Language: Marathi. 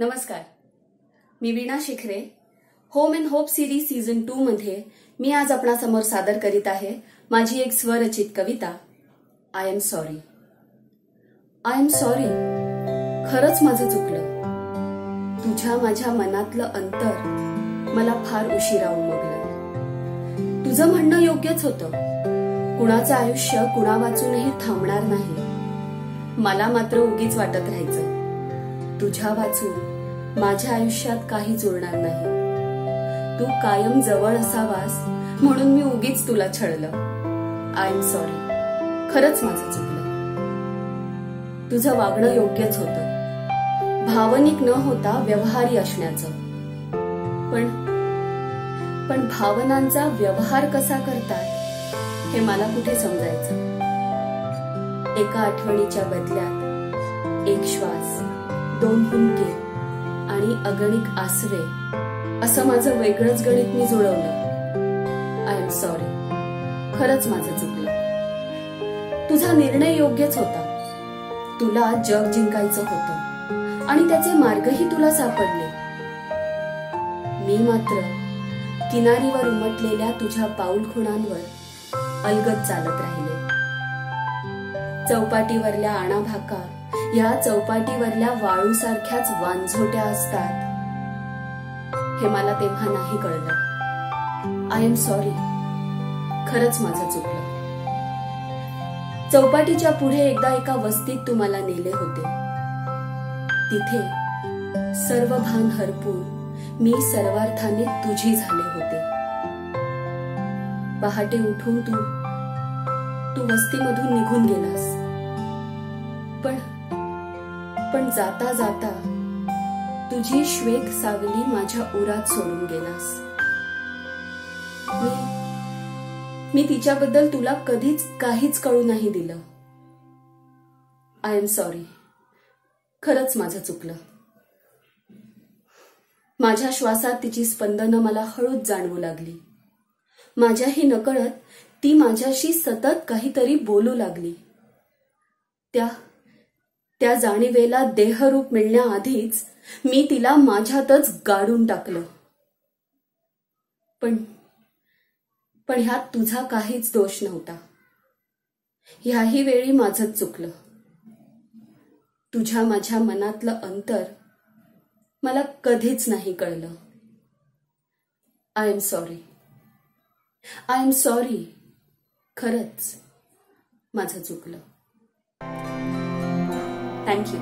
नमस्कार, मी वीणा शिखरे. Home and hope series season 2 मध्ये मी आज आपणासमोर सादर करीत आहे माझी एक स्वरचित कविता, I am sorry. I am sorry, खरंच माझं चुकलं. तुझ्या माझ्या मनातलं अंतर मला फार उशिरा उमगलं. तुझं म्हणणं योग्यच होतं. कुणाचं आयुष्य कुणा वाचूनही थांबणार नाही. मला मात्र उगीच वाटत राहायचं, तुझ्या वाचून माझ्या आयुष्यात काहीच उरणार नाही. तू कायम जवळ असावास म्हणून मी उगीच तुला छळलं. आय एम सॉरी, खरंच माझं चुकलं. तुझं वागणं योग्यच होतं, भावनिक न होता व्यवहारी असण्याचं. पण भावनांचा व्यवहार कसा करतात हे मला कुठे समजायचं. एका आठवणीच्या बदल्यात एक श्वास, 2 हुंके आणि अगणित आसरे असं माझं वेगळंच गणित मी जुळवलं. आय एम सॉरी, खरंच माझं चुकलं. तुझा निर्णय योग्यच होता. तुला जग जिंकायचं होतं आणि त्याचे मार्गही तुला सापडले. मी मात्र किनारीवर उमटलेल्या तुझ्या पाऊलखुणांवर अलगद चालत राहिले. चौपाटीवरल्या आणाभाका या चौपाटीवरल्या वाळूसारख्याच वांझोट्या असतात हे मला तेव्हा नाही कळलं. आय एम सॉरी, खरंच माझं चुकलं. चौपाटीच्या पुढे एकदा एका वस्तीत तू मला नेले होते. तिथे सर्व भान हरपून मी सर्वार्थाने तुझी झाले होते. पहाटे उठून तू वस्तीमधून निघून गेलास. पण जाता जाता तुझी श्वेत सावली माझ्या उरात सोडून गेलास. मी तिच्याबद्दल तुला कधीच काहीच कळू नाही दिलं. आय एम सॉरी, खरंच माझं चुकलं. माझ्या श्वासात तिची स्पंदनं मला हळूच जाणवू लागली. माझ्याही नकळत ती माझ्याशी सतत काहीतरी बोलू लागली. त्या जाणीवेला देहरूप मिळण्याआधीच मी तिला माझ्यातच गाडून टाकलं. पण ह्यात तुझा काहीच दोष नव्हता. ह्याही वेळी माझंच चुकलं. तुझ्या माझ्या मनातलं अंतर मला कधीच नाही कळलं. I am sorry. I am sorry, खरंच माझं चुकलं. Thank you.